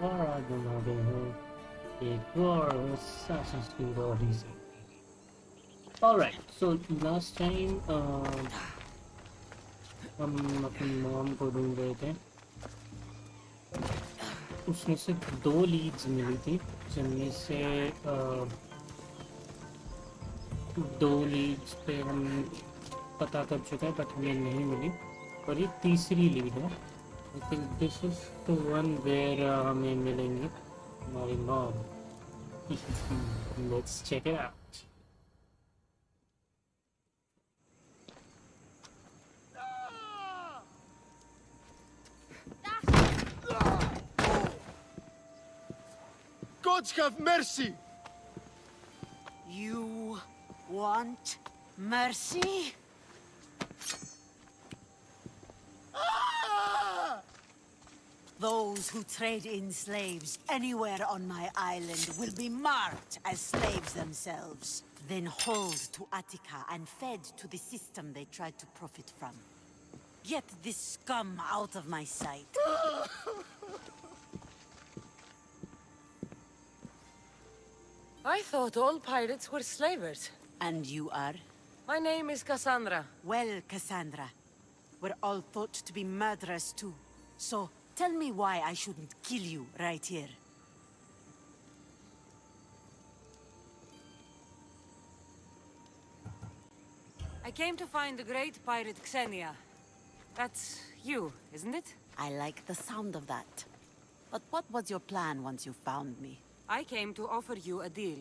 और आज हम आ गए हैं एक और Assassin's Creed Odyssey. Alright, so last time हम अपनी मॉम को ढूंढ रहे थे. उसमें से 2 लीड्स मिली थी, जिनमें से 2 लीड्स पे हम पता कर चुके हैं, बट हमें नहीं मिली. और ये तीसरी लीड है. I think this is the one where हमें मिलेंगी हमारी mom. Let's check it out. Gods have mercy! You want mercy? Those who trade in slaves anywhere on my island will be marked as slaves themselves, then hauled to Attica and fed to the system they tried to profit from. Get this scum out of my sight. I thought all pirates were slavers. And you are? My name is Kassandra. Well, Kassandra, we're all thought to be murderers too. So, tell me why I shouldn't kill you right here. I came to find the great pirate Xenia. That's you, isn't it? I like the sound of that. But what was your plan once you found me? I came to offer you a deal.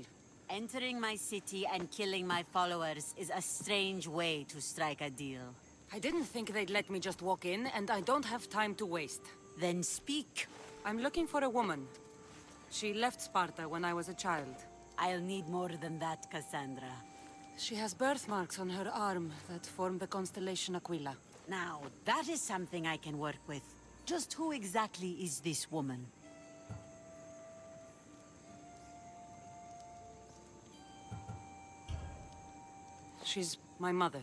Entering my city and killing my followers is a strange way to strike a deal. I didn't think they'd let me just walk in, and I don't have time to waste. Then speak. I'm looking for a woman. She left Sparta when I was a child. I'll need more than that, Kassandra. She has birthmarks on her arm that form the constellation Aquila. Now, that is something I can work with. Just who exactly is this woman? She's my mother.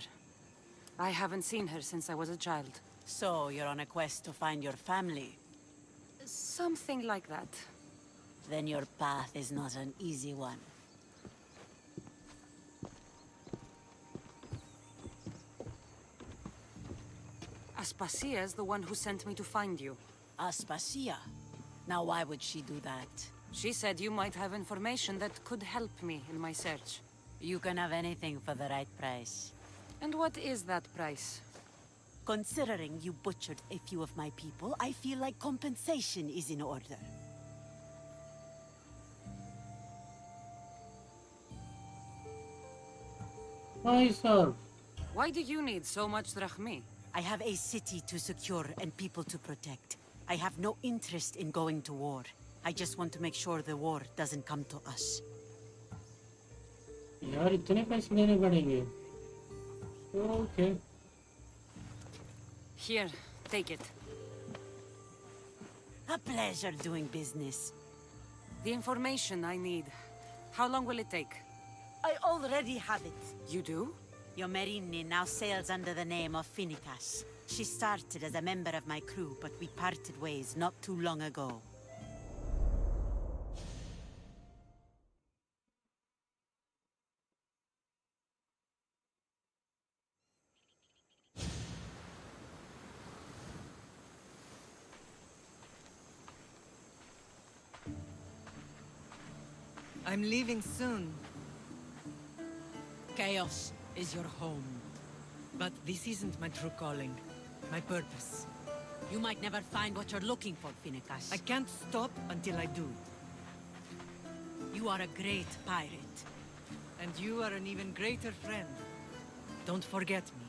I haven't seen her since I was a child. So, you're on a quest to find your family? Something like that. Then your path is not an easy one. Aspasia's the one who sent me to find you. Aspasia? Now why would she do that? She said you might have information that could help me in my search. You can have anything for the right price. And what is that price? Considering you butchered a few of my people, I feel like compensation is in order. Hi, sir. Why do you need so much drachmi? I have a city to secure and people to protect. I have no interest in going to war. I just want to make sure the war doesn't come to us. यार इतने पैसे देने पड़ेंगे. Okay. Here, take it. A pleasure doing business. The information I need. How long will it take? I already have it. You do? Your Merini now sails under the name of Phoenicas. She started as a member of my crew, but we parted ways not too long ago. I'm leaving soon, Chaos is your home. but this isn't my true calling. My purpose. You might never find what you're looking for, Phoenicas. I can't stop until I do. You are a great pirate. And you are an even greater friend. Don't forget me.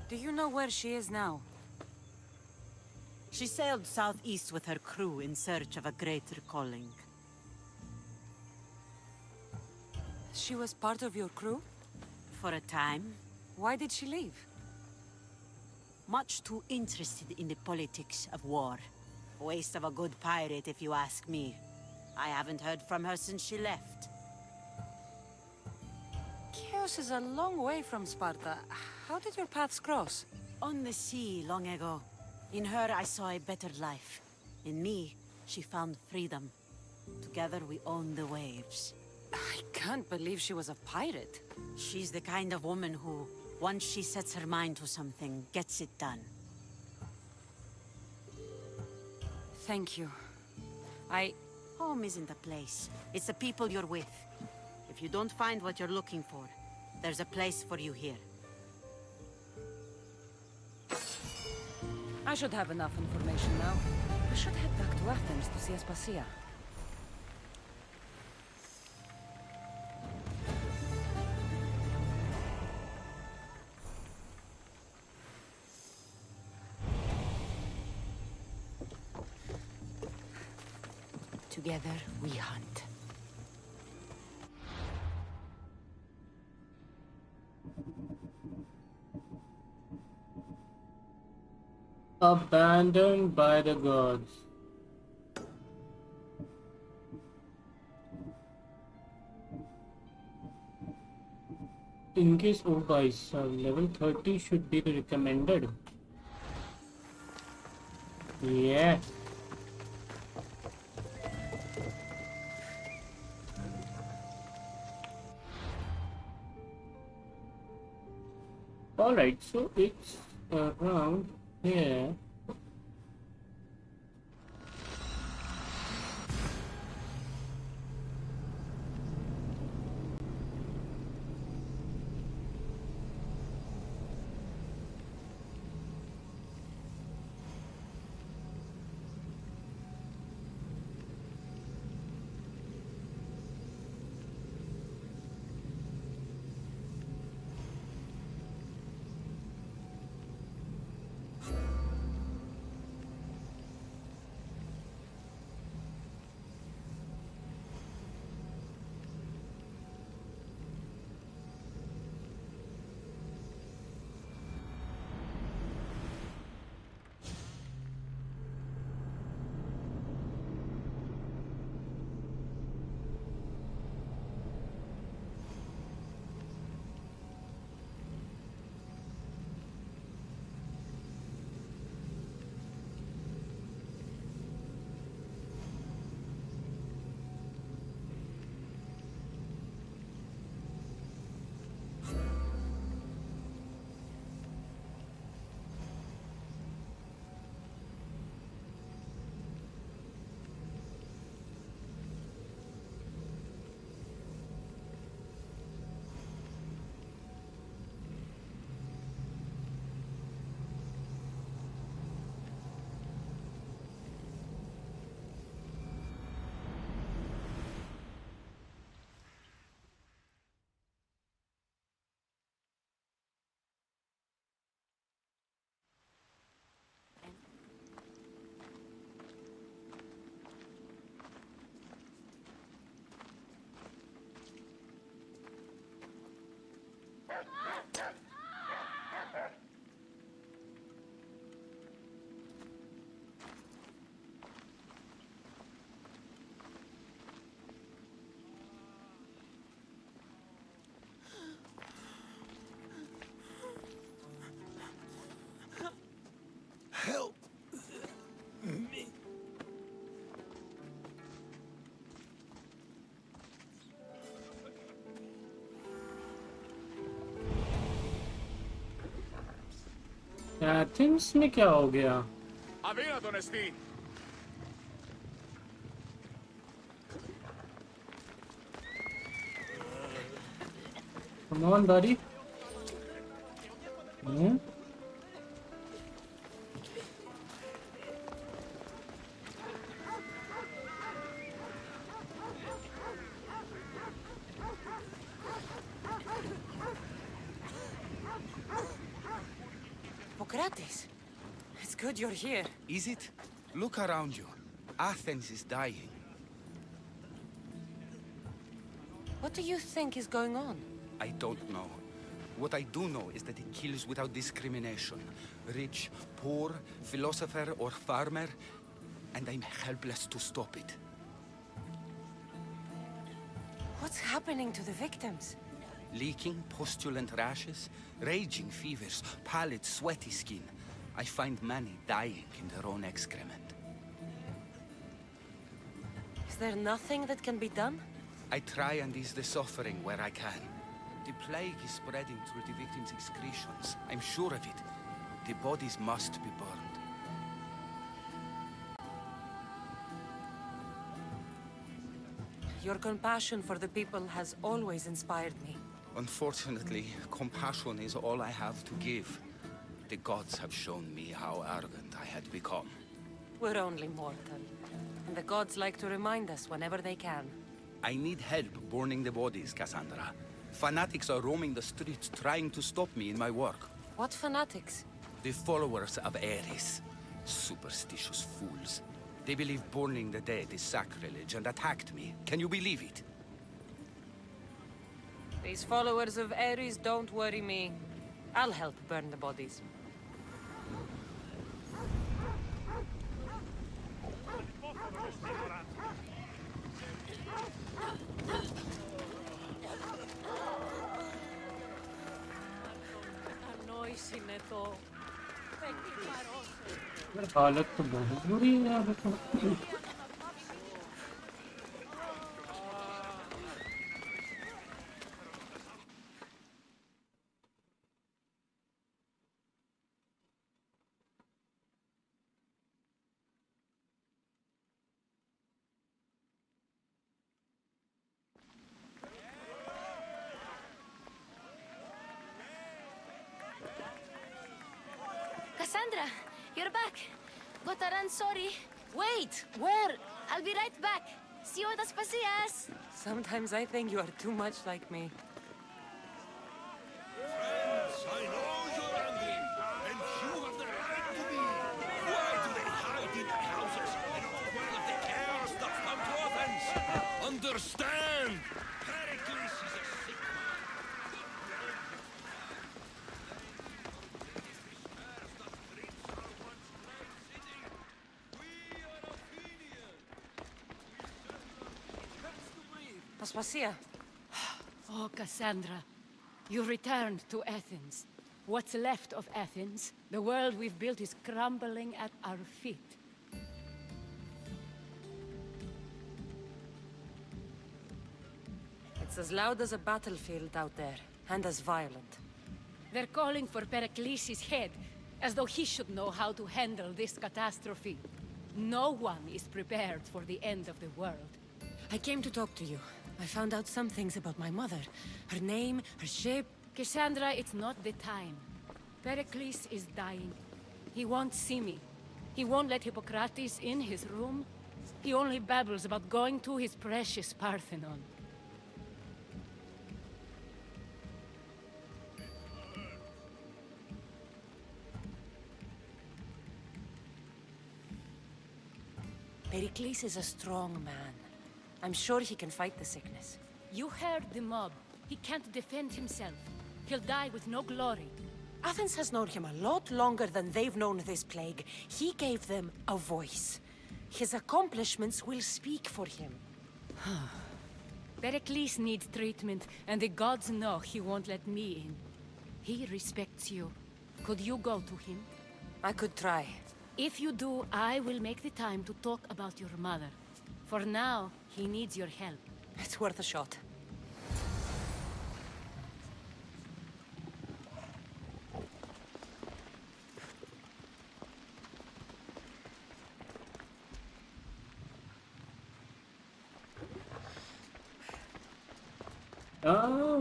Do you know where she is now? She sailed southeast with her crew in search of a greater calling. She was part of your crew? For a time, Why did she leave? Much too interested in the politics of war. Waste of a good pirate, if you ask me. I haven't heard from her since she left. Chios is a long way from Sparta. How did your paths cross? On the sea long ago. In her, I saw a better life. In me, she found freedom. Together, we own the waves. I can't believe she was a pirate. She's the kind of woman who, once she sets her mind to something, gets it done. Thank you. Home isn't a place. It's the people you're with. If you don't find what you're looking for, there's a place for you here. I should have enough information now. I should head back to Athens to see Aspasia. Together, we hunt. Abandoned by the gods. In case, oh guys, level 30 should be the recommended. Yeah. Alright, so it's around here. Help me. Athens में क्या हो गया? Αδύνατον εστί. Come on, buddy. Hmm? Socrates, it's good you're here. Is it? Look around you. Athens is dying. What do you think is going on? I don't know. What I do know is that it kills without discrimination. Rich, poor, philosopher or farmer, and I'm helpless to stop it. What's happening to the victims? Leaking, postulant rashes, raging fevers, pallid, sweaty skin. I find many dying in their own excrement. Is there nothing that can be done? I try and ease the suffering where I can. The plague is spreading through the victims' excretions. I'm sure of it. The bodies must be burned. Your compassion for the people has always inspired me. Unfortunately, compassion is all I have to give. The gods have shown me how arrogant I had become. We're only mortal, and the gods like to remind us whenever they can. I need help burning the bodies, Kassandra. Fanatics are roaming the streets trying to stop me in my work. What fanatics? The followers of Ares. Superstitious fools. They believe burning the dead is sacrilege and attacked me. Can you believe it? These followers of Ares don't worry me. I'll help burn the bodies. यार हालत तो बहुत बुरी है यहाँ पे तो। Kassandra, you're back. Got a run, sorry. Wait! Where? I'll be right back. See you at Aspasias. Sometimes I think you are too much like me. Friends, I know you're angry, and you have the right to be. Why do they hide in their houses and not quell the chaos that's come to Athens? Understand! Perikles is a sick man. Aspasia. Oh, Kassandra, you returned to Athens. What's left of Athens, the world we've built is crumbling at our feet. It's as loud as a battlefield out there, and as violent. They're calling for Perikles' head, as though he should know how to handle this catastrophe. No one is prepared for the end of the world. I came to talk to you. I found out some things about my mother. Her name, her shape. Kassandra, it's not the time. Perikles is dying. He won't see me. He won't let Hippocrates in his room. He only babbles about going to his precious Parthenon. Perikles is a strong man. I'm sure he can fight the sickness. You heard the mob. He can't defend himself. He'll die with no glory. Athens has known him a lot longer than they've known this plague. He gave them a voice. His accomplishments will speak for him. Perikles needs treatment, and the gods know he won't let me in. He respects you. Could you go to him? I could try. If you do, I will make the time to talk about your mother. For now, he needs your help. It's worth a shot.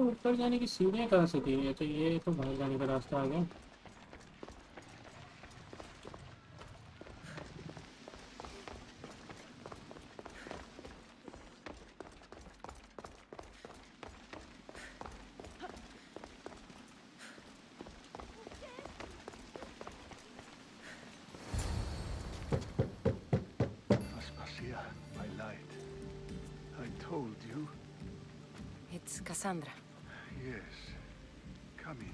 ऊपर जाने की सीढ़ियाँ कहाँ से थी? ये तो बाहर जाने का रास्ता आ गया। Aspasia, I lied. I told you. It's Kassandra. Yes. Come in.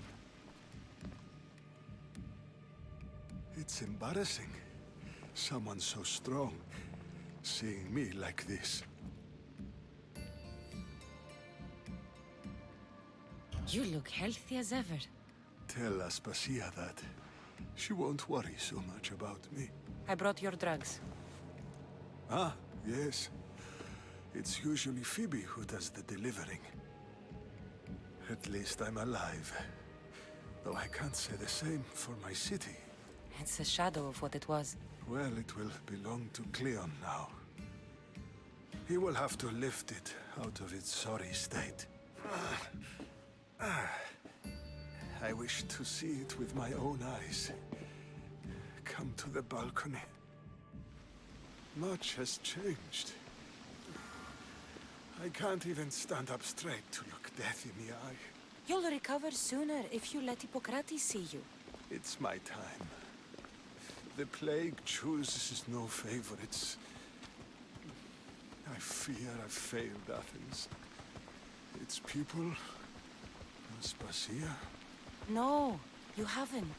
It's embarrassing. Someone so strong, seeing me like this. You look healthy as ever. Tell Aspasia that. She won't worry so much about me. I brought your drugs. Ah, yes. It's usually Phoebe who does the delivering. At least I'm alive. Though I can't say the same for my city. It's a shadow of what it was. Well, it will belong to Kleon now. He will have to lift it out of its sorry state. I wish to see it with my own eyes. Come to the balcony. Much has changed. I can't even stand up straight to look death in the eye. You'll recover sooner if you let Hippocrates see you. It's my time. The plague chooses no favorites. I fear I've failed Athens. Its people, Aspasia. No, you haven't.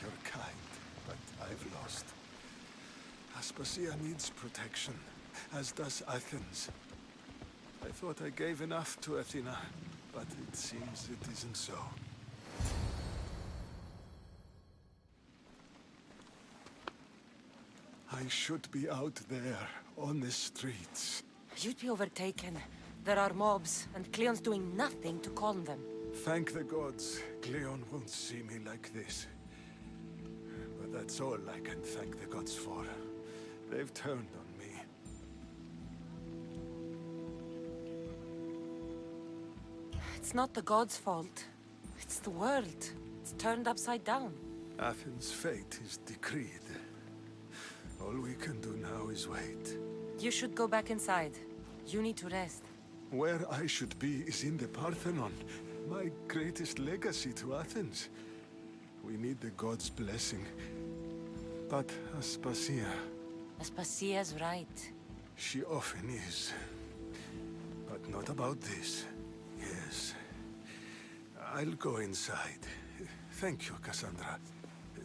You're kind, but I've lost. Aspasia needs protection, as does Athens. I thought I gave enough to Athena, but it seems it isn't so. I should be out there, on the streets. You'd be overtaken. There are mobs, and Cleon's doing nothing to calm them. Thank the gods, Kleon won't see me like this. But that's all I can thank the gods for. They've turned on me. It's not the gods' fault. It's the world. It's turned upside down. Athens' fate is decreed. All we can do now is wait. You should go back inside. You need to rest. Where I should be is in the Parthenon, my greatest legacy to Athens. We need the gods' blessing. But Aspasia, Aspasia's right. she often is. But not about this. Yes. I'll go inside. Thank you, Kassandra.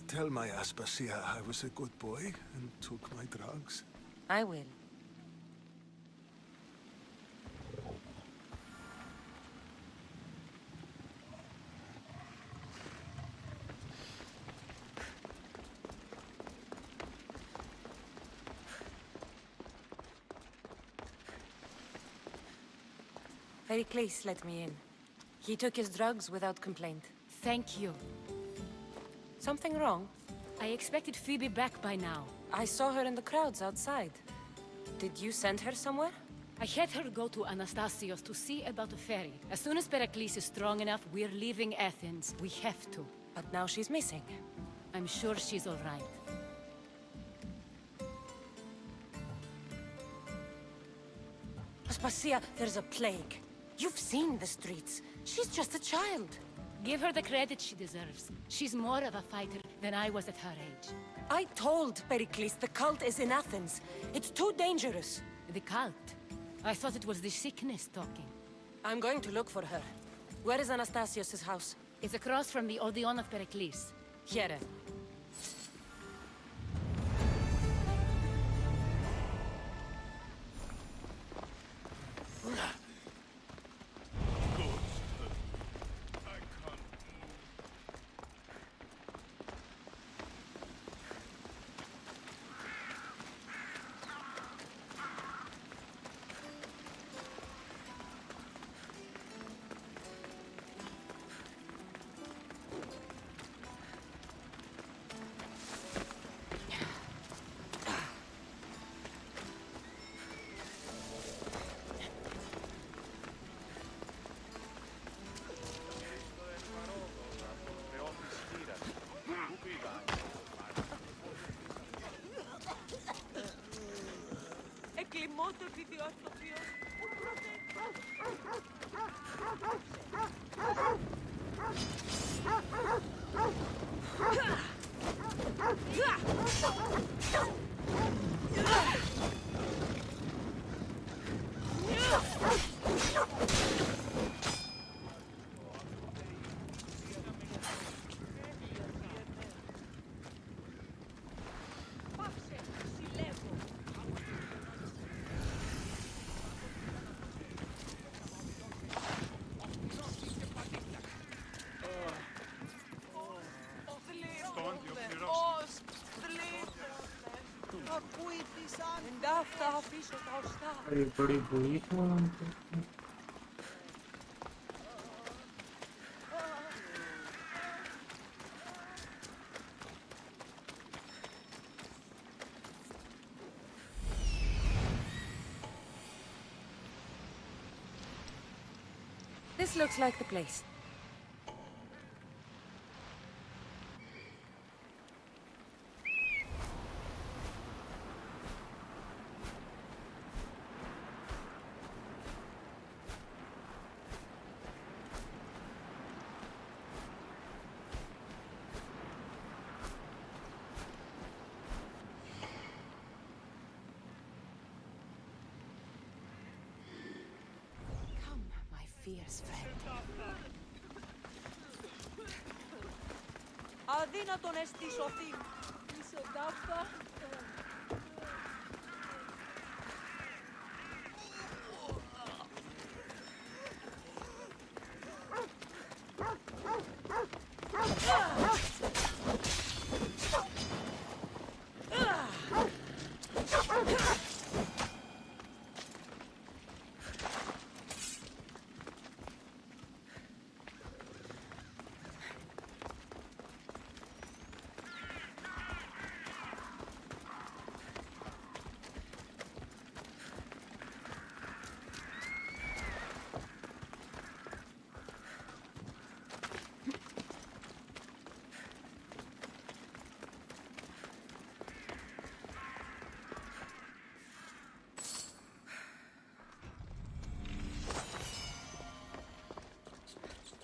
Tell my Aspasia I was a good boy and took my drugs. I will. Perikles let me in. He took his drugs without complaint. Thank you. Something wrong? I expected Phoebe back by now. I saw her in the crowds outside. Did you send her somewhere? I had her go to Anastasios to see about a ferry. As soon as Perikles is strong enough, we're leaving Athens. We have to. But now she's missing. I'm sure she's all right. Aspasia, there's a plague. You've seen the streets. She's just a child. Give her the credit she deserves. She's more of a fighter than I was at her age. I told Perikles the cult is in Athens. It's too dangerous. The cult? I thought it was the sickness talking. I'm going to look for her. Where is Anastasios' house? It's across from the Odeon of Perikles. Here. अरे बड़ी बुरी शाम। This looks like the place. Fierce friend. Αδύνατον εστί σωθεί. Είσαι ταύτα.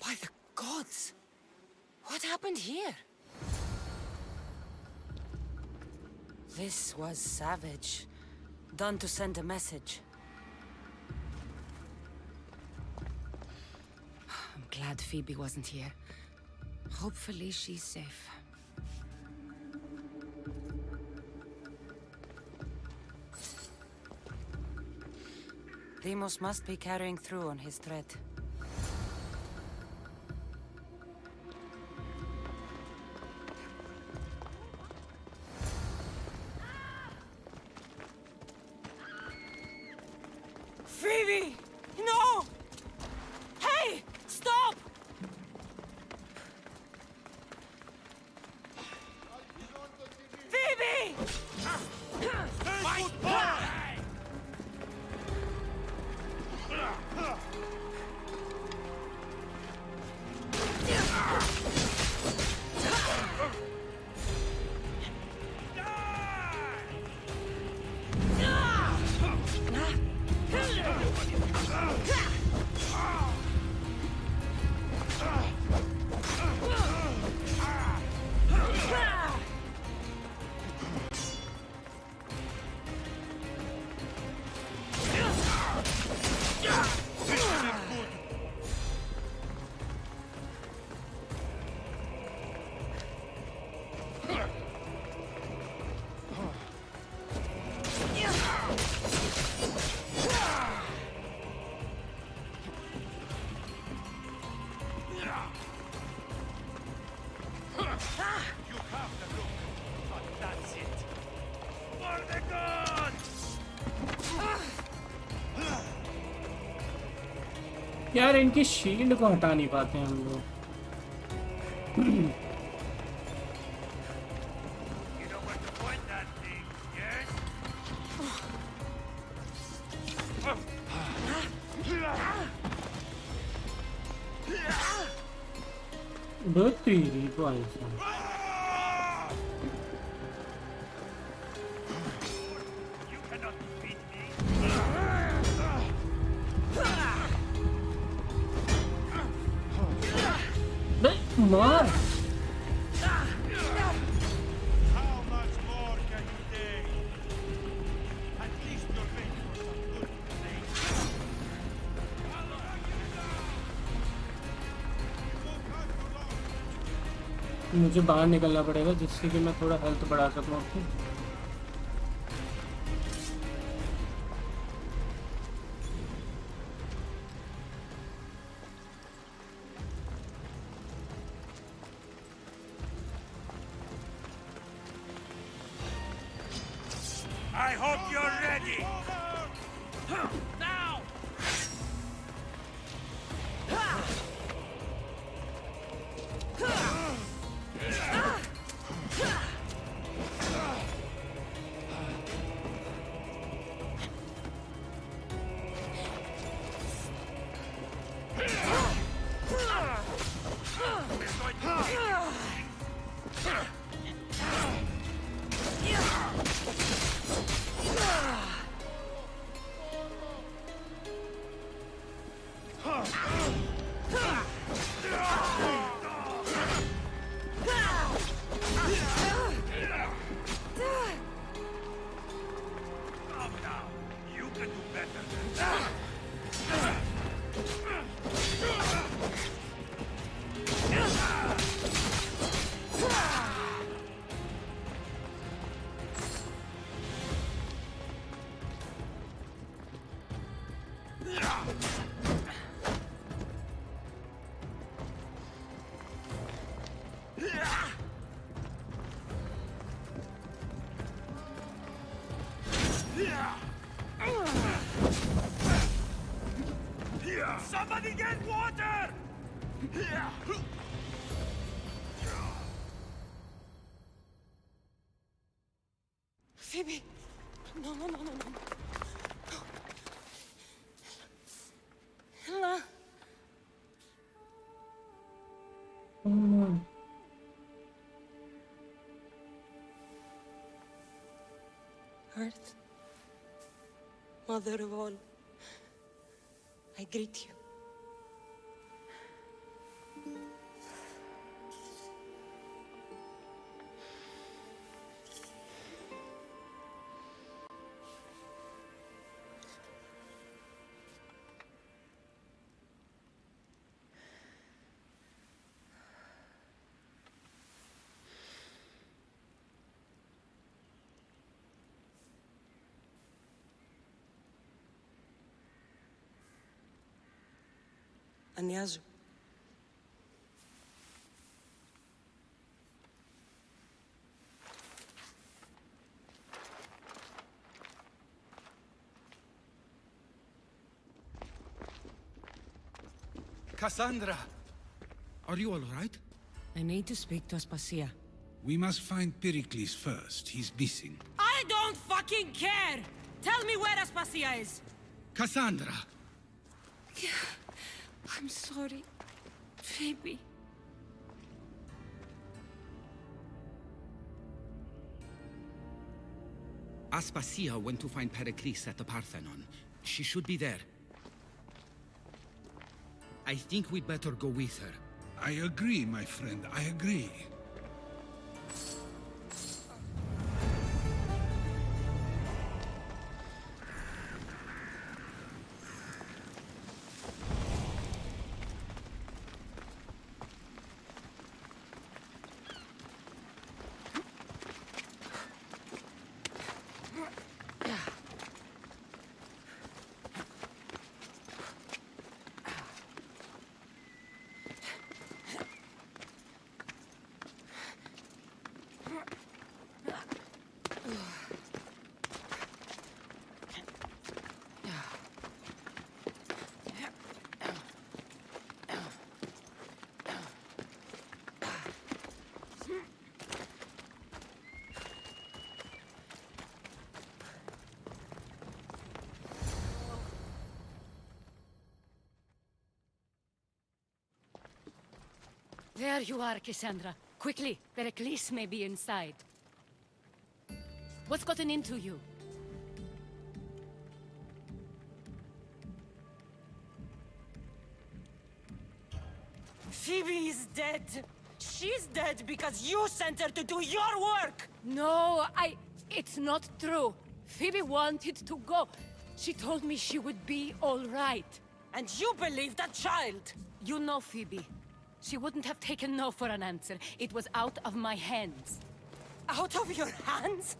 By the gods! What happened here? This was savage. Done to send a message. I'm glad Phoebe wasn't here. Hopefully she's safe. Deimos must be carrying through on his threat. Phoebe! No! Hey! Stop! Phoebe! यार इनकी shield को हटा नहीं पाते हम लोग। तेरी भाई साहब मार मुझे बाहर निकलना पड़ेगा जिससे कि मैं थोड़ा हेल्थ बढ़ा सकूं अपनी। I hope you're ready. You can do better than that. Somebody get water! Phoebe! No, no, no, no, no. Ella! Oh no. Earth, Mother of all, I greet you. Ανιάζω. Kassandra! Are you all right? I need to speak to Aspasia. We must find Perikles first. He's missing. I don't fucking care! Tell me where Aspasia is! Kassandra! I'm sorry, Phoebe. Aspasia went to find Perikles at the Parthenon. She should be there. I think we'd better go with her. I agree, my friend. I agree. There you are, Kassandra. Quickly, Perikles may be inside. What's gotten into you? Phoebe is dead. She's dead because you sent her to do your work! No, it's not true. Phoebe wanted to go. She told me she would be all right. And you believe that child! You know Phoebe. She wouldn't have taken no for an answer. It was out of my hands. Out of your hands?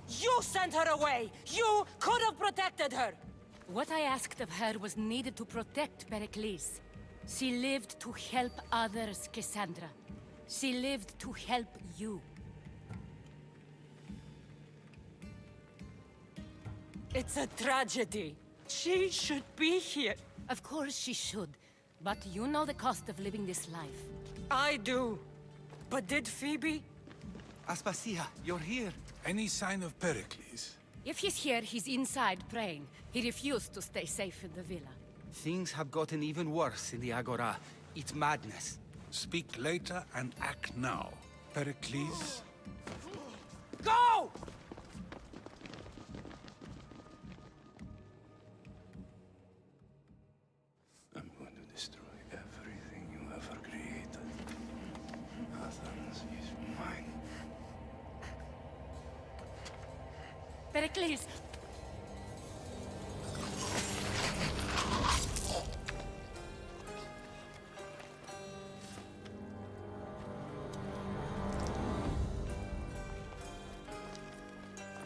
You sent her away! You could have protected her! What I asked of her was needed to protect Perikles. She lived to help others, Kassandra. She lived to help you. It's a tragedy. She should be here. Of course she should. But you know the cost of living this life. I do. But did Phoebe? Aspasia, you're here. Any sign of Perikles? If he's here, he's inside praying. He refused to stay safe in the villa. Things have gotten even worse in the Agora. It's madness. Speak later and act now. Perikles? Go! I'm going to Perikles!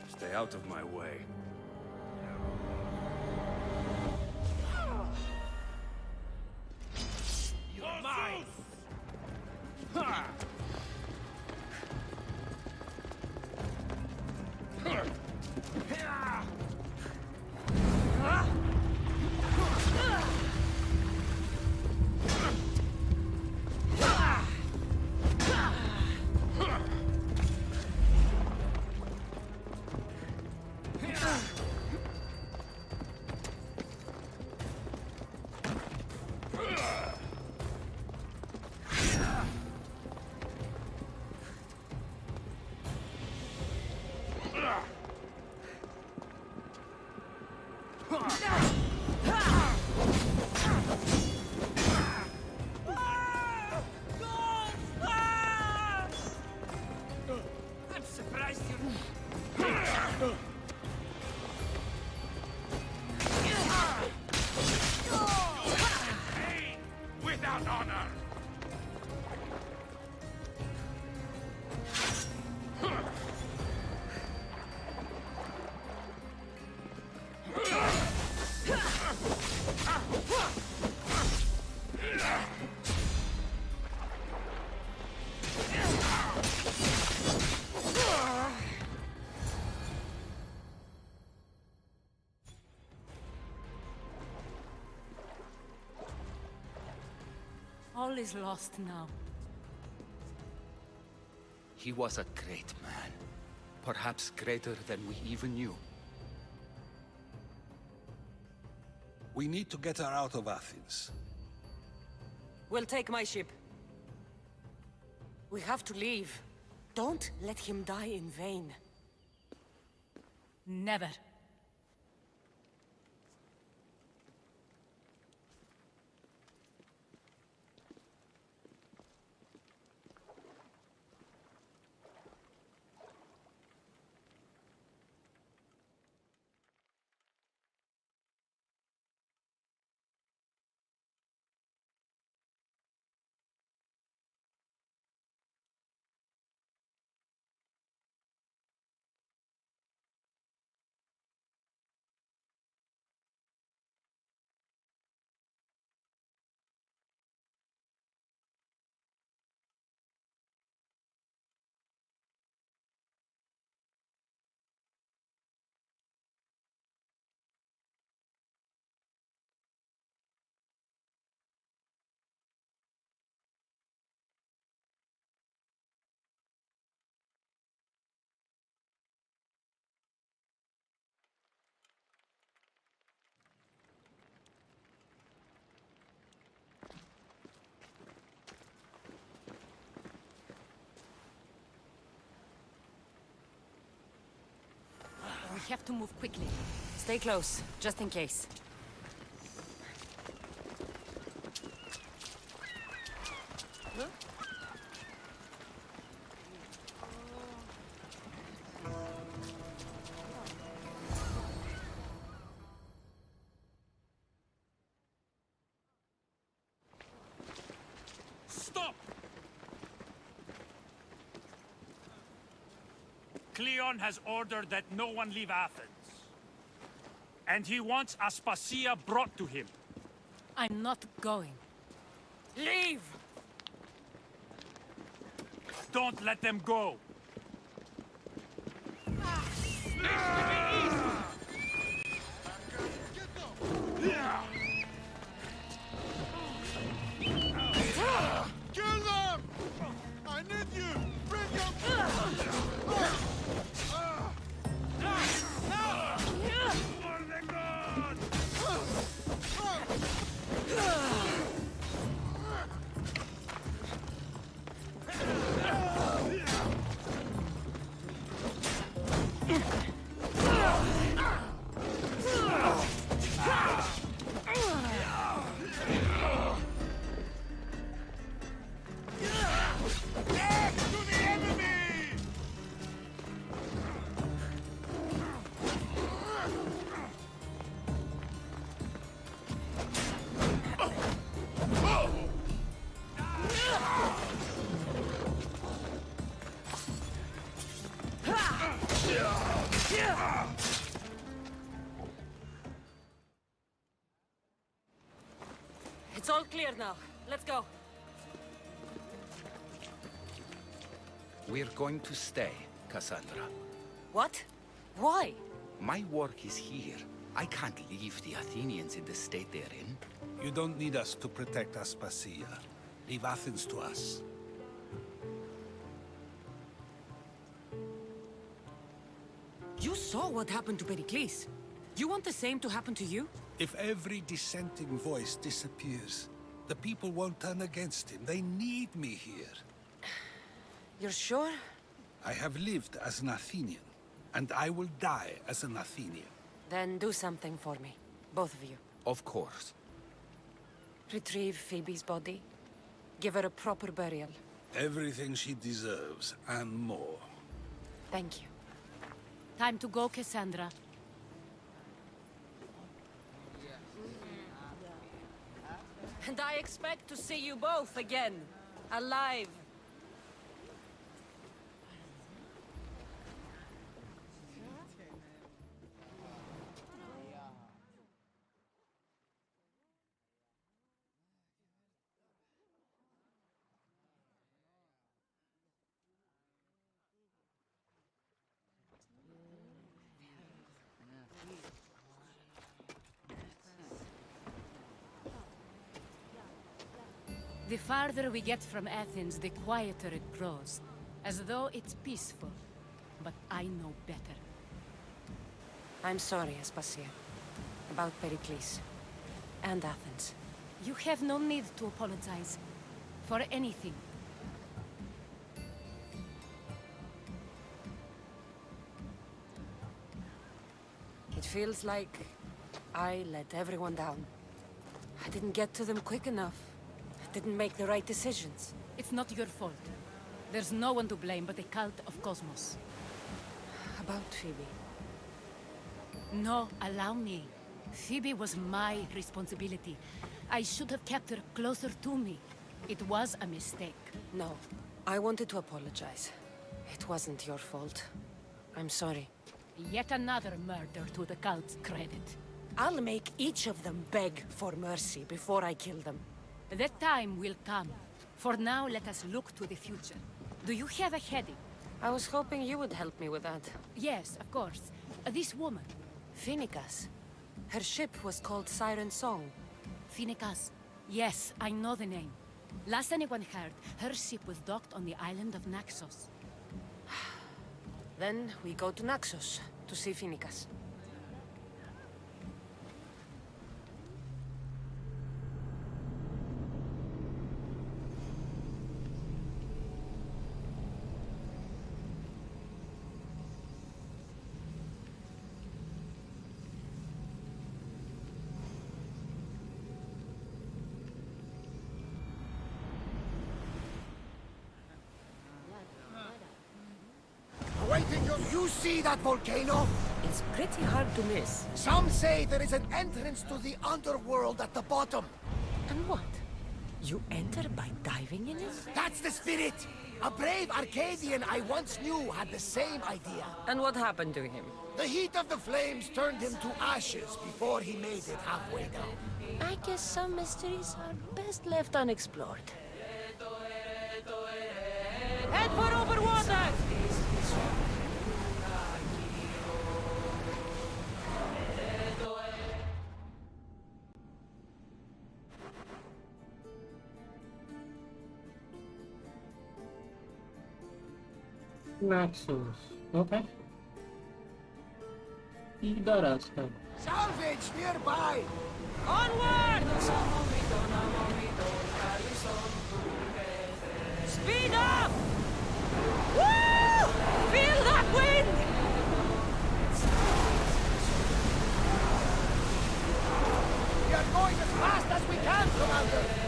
Stay out of my way. You're mine! I'm surprised you... Hey! Without honor! All is lost now. He was a great man. Perhaps greater than we even knew. We need to get her out of Athens. We'll take my ship. We have to leave. Don't let him die in vain. Never. We have to move quickly. Stay close, just in case. Stop! Kleon has ordered that no one leave Athens. And he wants Aspasia brought to him. I'm not going. Leave! Don't let them go. Kill them! I need you! Bring them! For the gods! It's all clear now. Let's go. We're going to stay, Kassandra. What? Why? My work is here. I can't leave the Athenians in the state they're in. You don't need us to protect Aspasia. Leave Athens to us. You saw what happened to Perikles. You want the same to happen to you? If every dissenting voice disappears, the people won't turn against him. They need me here. You're sure? I have lived as an Athenian, and I will die as an Athenian. Then do something for me. Both of you. Of course. Retrieve Phoebe's body. Give her a proper burial. Everything she deserves, and more. Thank you. Time to go, Kassandra. And I expect to see you both again. Alive. The farther we get from Athens, the quieter it grows. As though it's peaceful. But I know better. I'm sorry, Aspasia. About Perikles. And Athens. You have no need to apologize. For anything. It feels like I let everyone down. I didn't get to them quick enough. I didn't make the right decisions. It's not your fault. There's no one to blame but the cult of Cosmos. About Phoebe. No, allow me. Phoebe was my responsibility. I should have kept her closer to me. It was a mistake. No. I wanted to apologize. It wasn't your fault. I'm sorry. Yet another murder to the cult's credit. I'll make each of them beg for mercy before I kill them. That time will come. For now, let us look to the future. Do you have a heading? I was hoping you would help me with that. Yes, of course. This woman. Phoenicas. Her ship was called Siren Song. Phoenicas. Yes, I know the name. Last anyone heard, her ship was docked on the island of Naxos. Then we go to Naxos to see Phoenicas. You see that volcano? It's pretty hard to miss. Some say there is an entrance to the underworld at the bottom. And what? You enter by diving in it? That's the spirit! A brave Arcadian I once knew had the same idea. And what happened to him? The heat of the flames turned him to ashes before he made it halfway down. I guess some mysteries are best left unexplored. Head for over water! Naxos. Okay. सीधा रास्ता. Salvage nearby! Onward! Speed up! Woo! Feel that wind! We are going as fast as we can, Commander!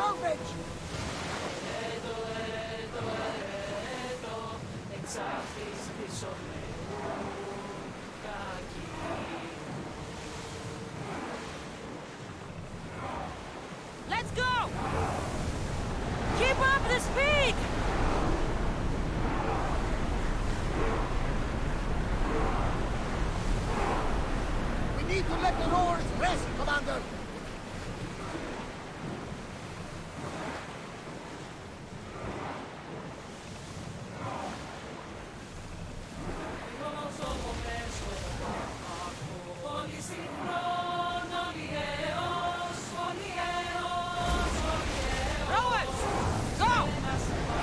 salvage! Let's go! Keep up the speed! We need to let the rowers rest, Commander! Rowers! Go!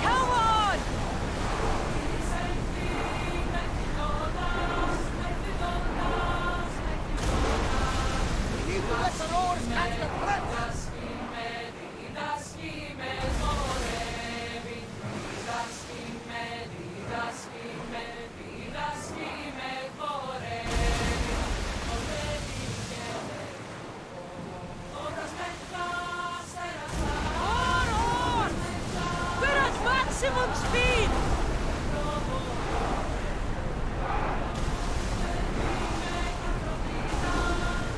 Come on! We need to let the rowers catch the threat! On! We're at maximum speed!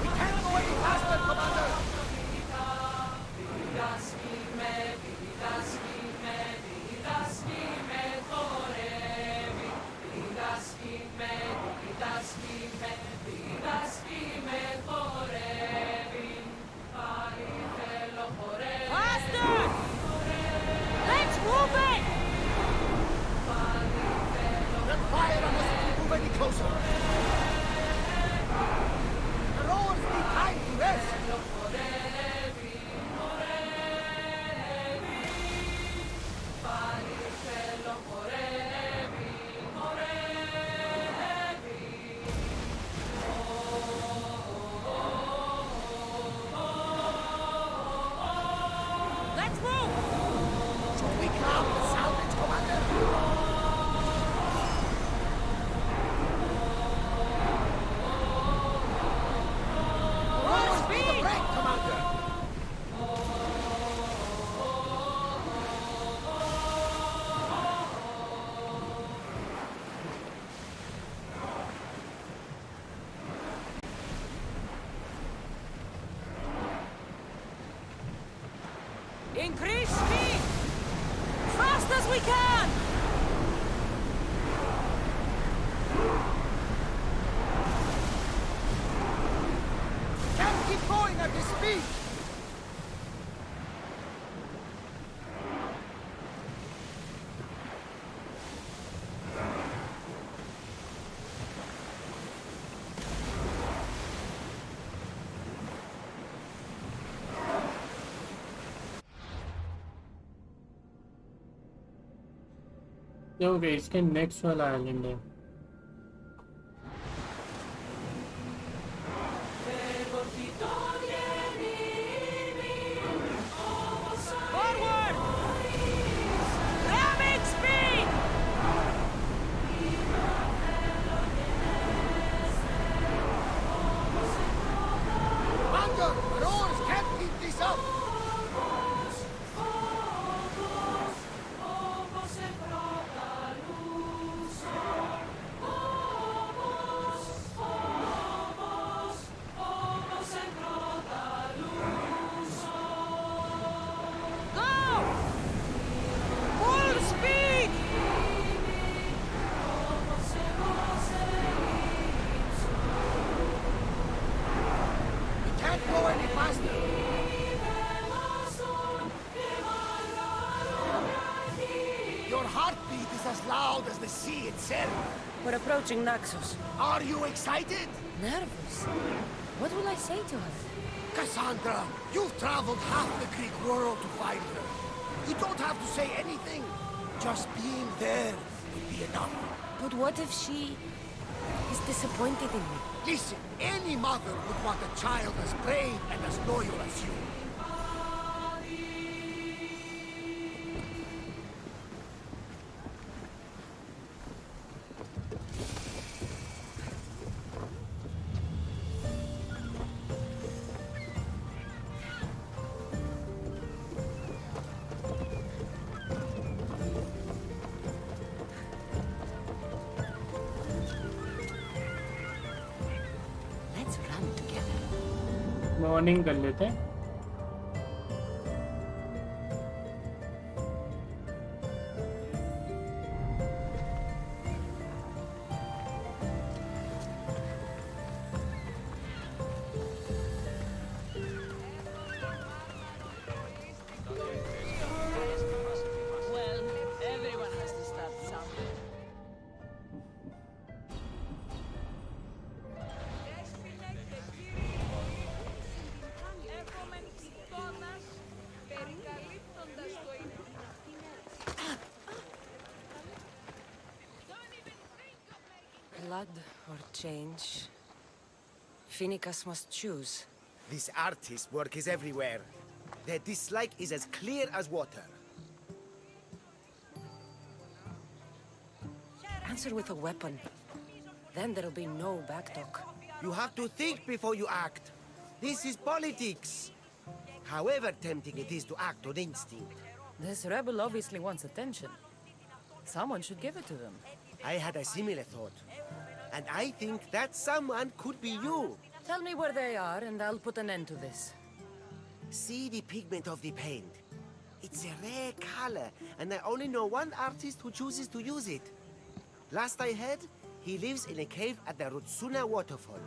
We can't go any faster, Commander! Faster! Let's move it! Then fire unless we move any closer! The rowers need time to rest! Let's move! Should we grab the salvage, Commander? Rowers need a break, Commander! Increase speed! Fast as we can! Can't keep going at this speed! Okay इसके next वाला island है Forward! Ramming speed! Commander, the rowers can't keep this up! Go! Full speed! We can't go any faster! Your heartbeat is as loud as the sea itself! We're approaching Naxos. Are you excited? Nervous? What will I say to her? Cassandra, you've traveled half the Greek world to find her. You don't have to say anything. Just being there would be enough. But what if she is disappointed in me? Listen, any mother would want a child as brave and as loyal as you. Morning कर लेते हैं। Well, everyone has to start somewhere. Blood or change? Phoenicus must choose. This artist's work is everywhere. Their dislike is as clear as water. Answer with a weapon. Then there'll be no backtalk. You have to think before you act. This is politics. However tempting it is to act on instinct. This rebel obviously wants attention. Someone should give it to them. I had a similar thought. And I think that someone could be you. Tell me where they are, and I'll put an end to this. See the pigment of the paint. It's a rare color, and I only know one artist who chooses to use it. Last I heard, he lives in a cave at the Rutsuna waterfall.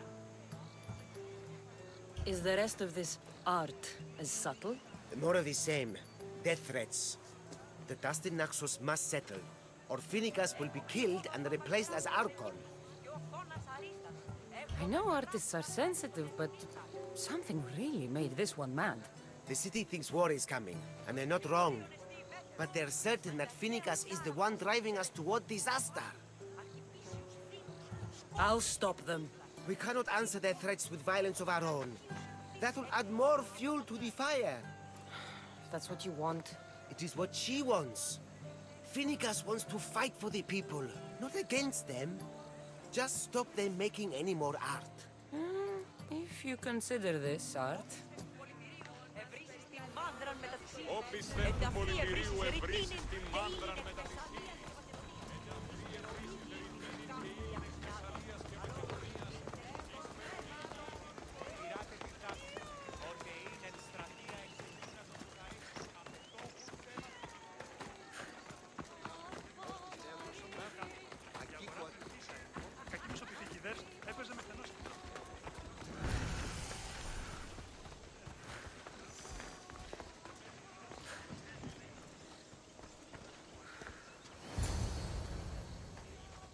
Is the rest of this art as subtle? More of the same. Death threats. The dust in Naxos must settle, or Phoenicus will be killed and replaced as Archon. I know artists are sensitive, but something really made this one mad. The city thinks war is coming, and they're not wrong. But they're certain that Phoenicus is the one driving us toward disaster. I'll stop them. We cannot answer their threats with violence of our own. That will add more fuel to the fire. If that's what you want. It is what she wants. Phoenicus wants to fight for the people, not against them. Just stop them making any more art. If you consider this art.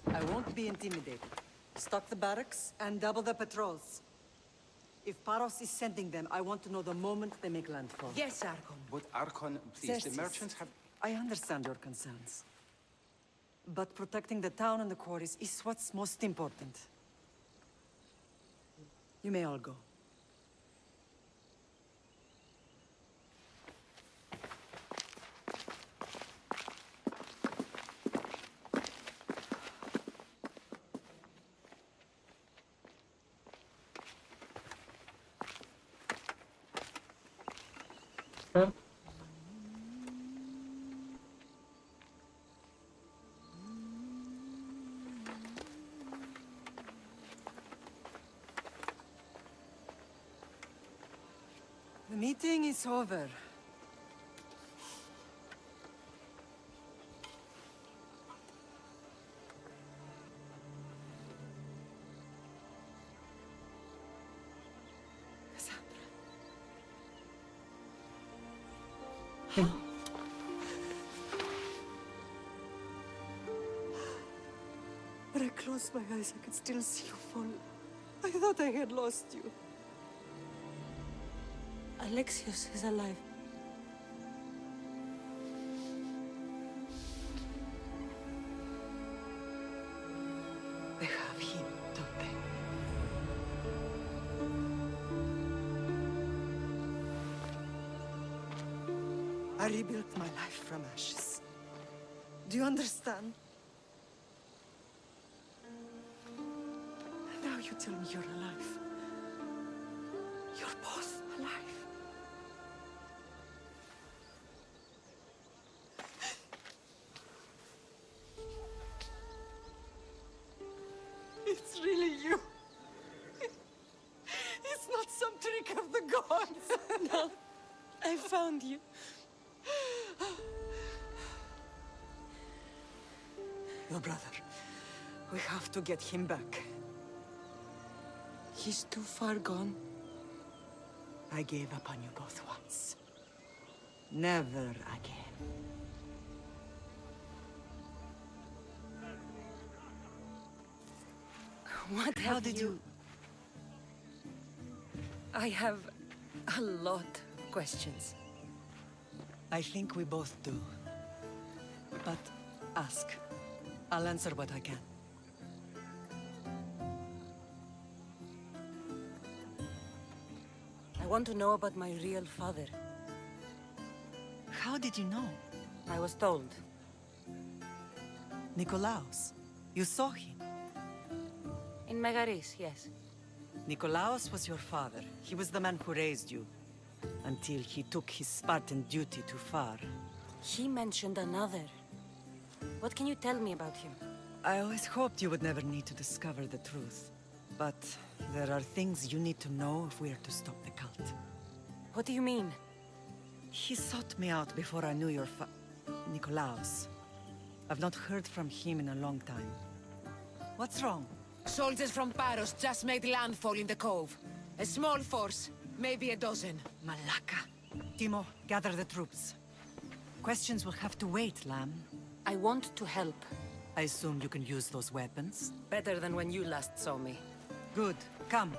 I won't be intimidated. Stock the barracks and double the patrols. If Paros is sending them, I want to know the moment they make landfall. Yes, Archon. But Archon, please, the Xerxes, merchants have... I understand your concerns. But protecting the town and the quarries is what's most important. You may all go. Sir? The meeting is over. When I closed my eyes, I could still see you fall. I thought I had lost you. Alexios is alive. They have him, don't they? I rebuilt my life from ashes. Do you understand? And now you tell me you're alive. You're both alive. It's really you. It's not some trick of the gods. found you. Your brother. We have to get him back. He's too far gone. I gave up on you both once. Never again. What How have did you... I have a lot of questions. I think we both do. But ask. I'll answer what I can. I want to know about my real father. How did you know? I was told. Nikolaos. You saw him. In Megaris, yes. Nikolaos was your father. He was the man who raised you. Until he took his Spartan duty too far. He mentioned another. What can you tell me about him? I always hoped you would never need to discover the truth. But there are things you need to know if we are to stop the cult. What do you mean? He sought me out before I knew your Nikolaos. I've not heard from him in a long time. What's wrong? Soldiers from Pylos just made landfall in the cove. A small force, maybe a dozen. Malaka. Timo, gather the troops. Questions will have to wait, Lamb. I want to help. I assume you can use those weapons? Better than when you last saw me. Good. Come.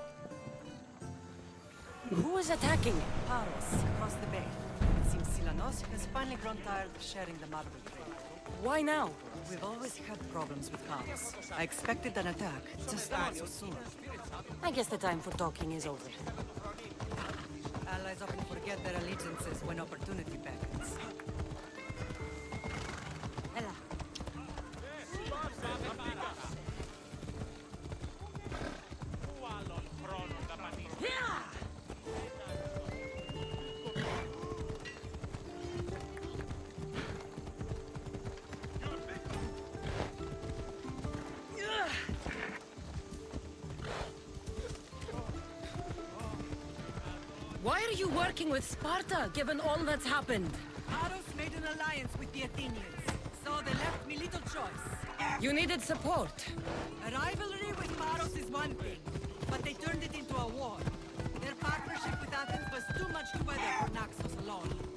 Who is attacking? Paros, across the bay. It seems Silanos has finally grown tired of sharing the marble trade. Why now? We've always had problems with Paros. I expected an attack, just not so soon. I guess the time for talking is over. Allies often forget their allegiances when opportunity beckons. Ella. Why are you working with Sparta, given all that's happened? Paros made an alliance with the Athenians, so they left me little choice. You needed support. A rivalry with Paros is one thing, but they turned it into a war. Their partnership with Athens was too much to weather for Naxos alone.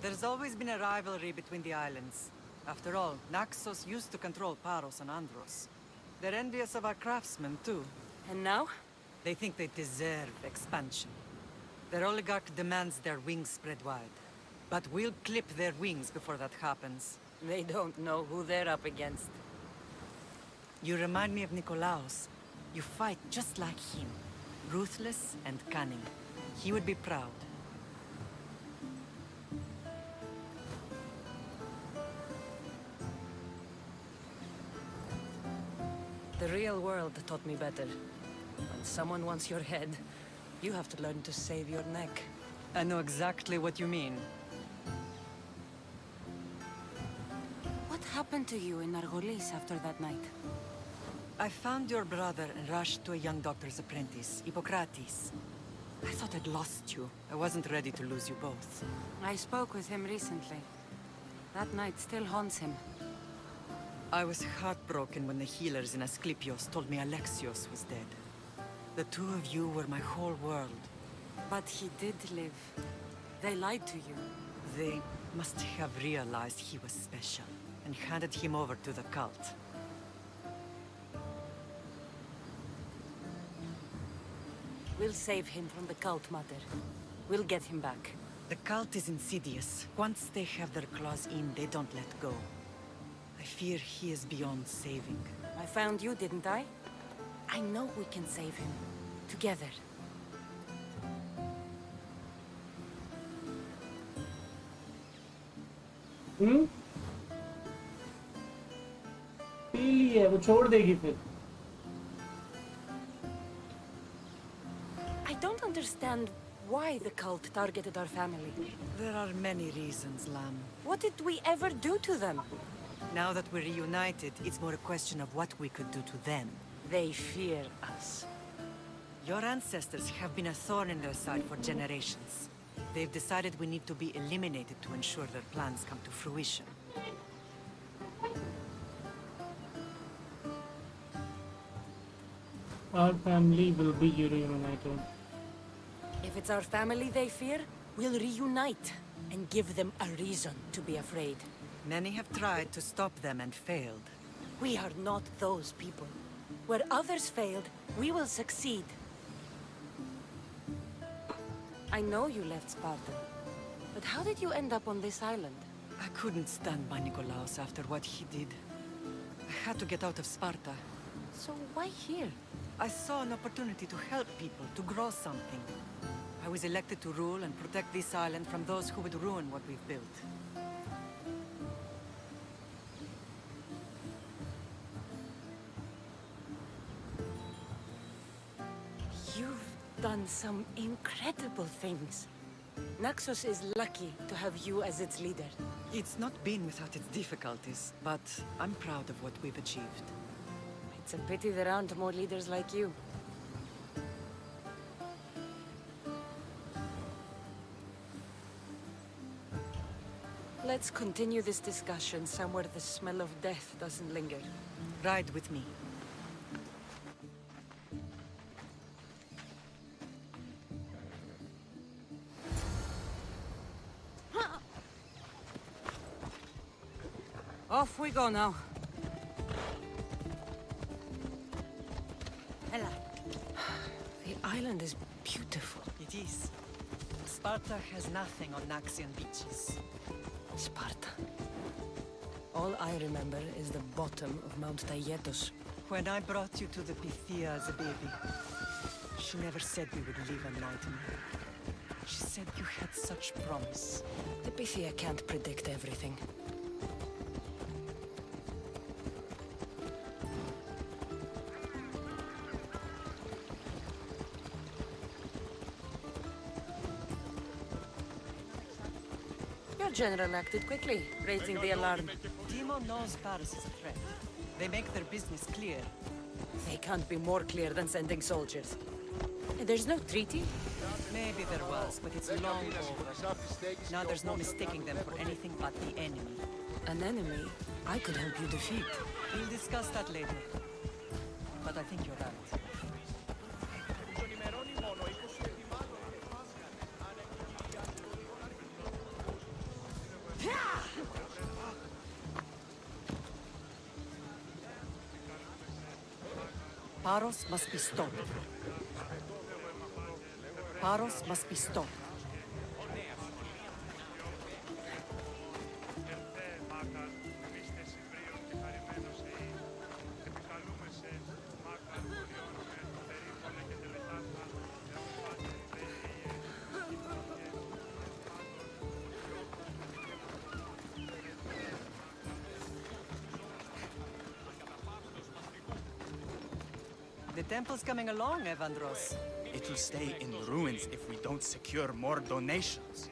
There's always been a rivalry between the islands. After all, Naxos used to control Paros and Andros. They're envious of our craftsmen, too. And now? They think they deserve expansion. Their oligarch demands their wings spread wide. But we'll clip their wings before that happens. They don't know who they're up against. You remind me of Nikolaos. You fight just like him. Ruthless and cunning. He would be proud. The real world taught me better. When someone wants your head, you have to learn to save your neck. I know exactly what you mean. What happened to you in Argolis after that night? I found your brother and rushed to a young doctor's apprentice, Hippocrates. I thought I'd lost you. I wasn't ready to lose you both. I spoke with him recently. That night still haunts him. I was heartbroken when the healers in Asclepios told me Alexios was dead. The two of you were my whole world. But he did live. They lied to you. They must have realized he was special and handed him over to the cult. We'll save him from the cult, Mother. We'll get him back. The cult is insidious. Once they have their claws in, they don't let go. I fear he is beyond saving. I found you, didn't I? I know we can save him. Together. पी ली है वो छोड़ देगी फिर. I don't understand why the cult targeted our family. There are many reasons, Lam. What did we ever do to them? Now that we're reunited, it's more a question of what we could do to them. They fear us. Your ancestors have been a thorn in their side for generations. They've decided we need to be eliminated to ensure their plans come to fruition. Our family will be reunited. If it's our family they fear, we'll reunite and give them a reason to be afraid. Many have tried to stop them and failed. We are not those people. Where others failed, we will succeed. I know you left Sparta, but how did you end up on this island? I couldn't stand by Nikolaos after what he did. I had to get out of Sparta. So why here? I saw an opportunity to help people, to grow something. I was elected to rule and protect this island from those who would ruin what we've built. You've done some incredible things. Naxos is lucky to have you as its leader. It's not been without its difficulties, but I'm proud of what we've achieved. It's a pity there aren't more leaders like you. Let's continue this discussion somewhere the smell of death doesn't linger. Ride with me. Off we go now. Ella. The island is beautiful. It is. Sparta has nothing on Naxian beaches. Sparta. All I remember is the bottom of Mount Taygetos. When I brought you to the Pythia as a baby, she never said we would live a nightmare. She said you had such promise. The Pythia can't predict everything. general acted quickly, raising the alarm. Deimos knows Paris is a threat. They make their business clear. They can't be more clear than sending soldiers. There's no treaty? Maybe there was, but it's long over. Now there's no mistaking them for anything but the enemy. An enemy I could help you defeat. We'll discuss that later. But I think you're right. Paros must be stopped. Paros must be stopped. The temple's coming along, Evandros. It will stay in ruins if we don't secure more donations.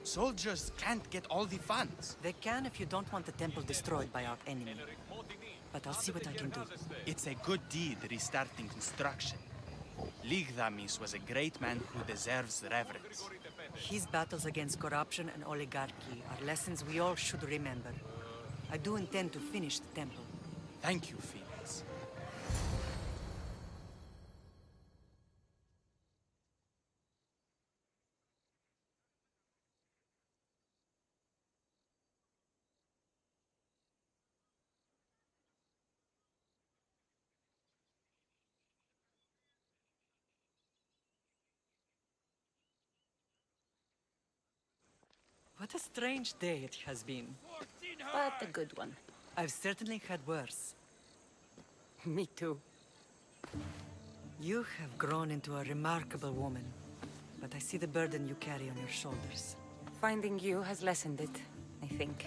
Soldiers can't get all the funds. They can if you don't want the temple destroyed by our enemy. But I'll see what I can do. It's a good deed restarting construction. Ligdamis was a great man who deserves reverence. His battles against corruption and oligarchy are lessons we all should remember. I do intend to finish the temple. Thank you, Phoenix. What a strange day it has been. But a good one. I've certainly had worse. Me too. You have grown into a remarkable woman, but I see the burden you carry on your shoulders. Finding you has lessened it, I think.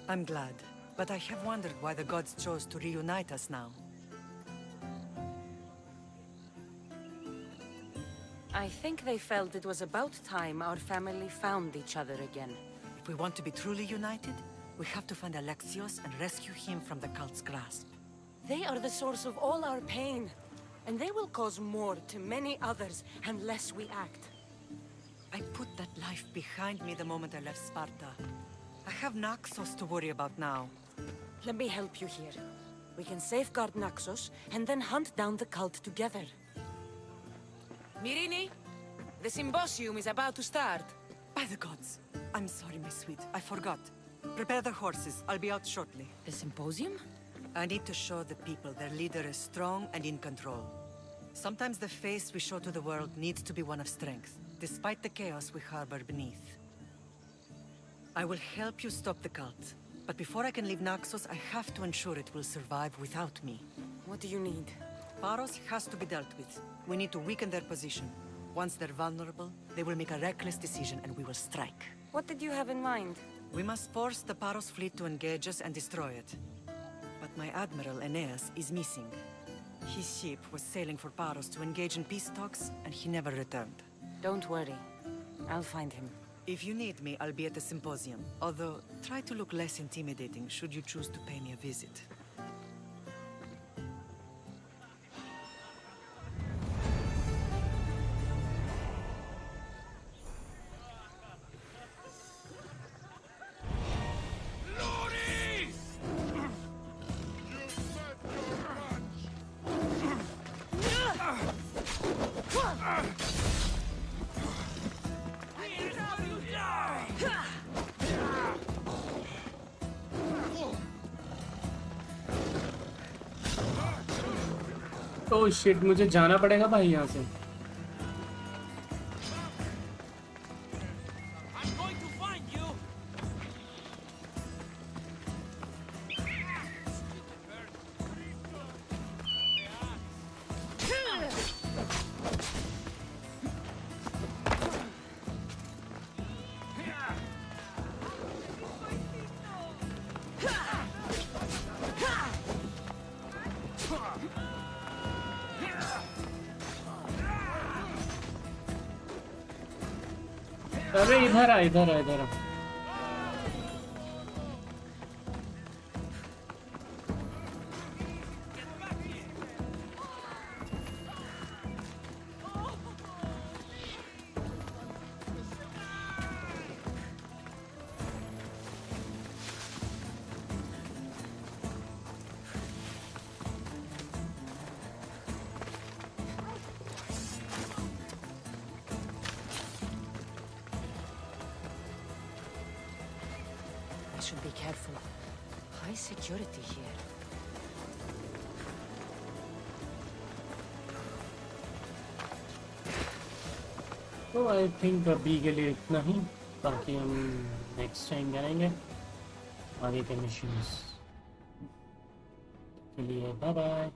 I'm glad, but I have wondered why the gods chose to reunite us now. I think they felt it was about time our family found each other again. If we want to be truly united, we have to find Alexios and rescue him from the cult's grasp. They are the source of all our pain, and they will cause more to many others unless we act. I put that life behind me the moment I left Sparta. I have Naxos to worry about now. Let me help you here. We can safeguard Naxos, and then hunt down the cult together. Myrrine, the symposium is about to start. By the gods. I'm sorry, my sweet. I forgot. Prepare the horses. I'll be out shortly. The symposium? I need to show the people their leader is strong and in control. Sometimes the face we show to the world needs to be one of strength, despite the chaos we harbor beneath. I will help you stop the cult. But before I can leave Naxos, I have to ensure it will survive without me. What do you need? Paros has to be dealt with. We need to weaken their position. Once they're vulnerable, they will make a reckless decision and we will strike. What did you have in mind? We must force the Paros fleet to engage us and destroy it. But my admiral, Aeneas, is missing. His ship was sailing for Paros to engage in peace talks, and he never returned. Don't worry. I'll find him. If you need me, I'll be at the symposium. Although, try to look less intimidating should you choose to pay me a visit. Oh shit, मुझे जाना पड़ेगा भाई यहाँ से। अरे इधर आ, इधर आ, इधर आ। should be careful. High security here. तो आई थिंक अभी के लिए इतना ही, बाकी हम नेक्स्ट टाइम करेंगे आगे के मिशंस के लिए। Bye bye.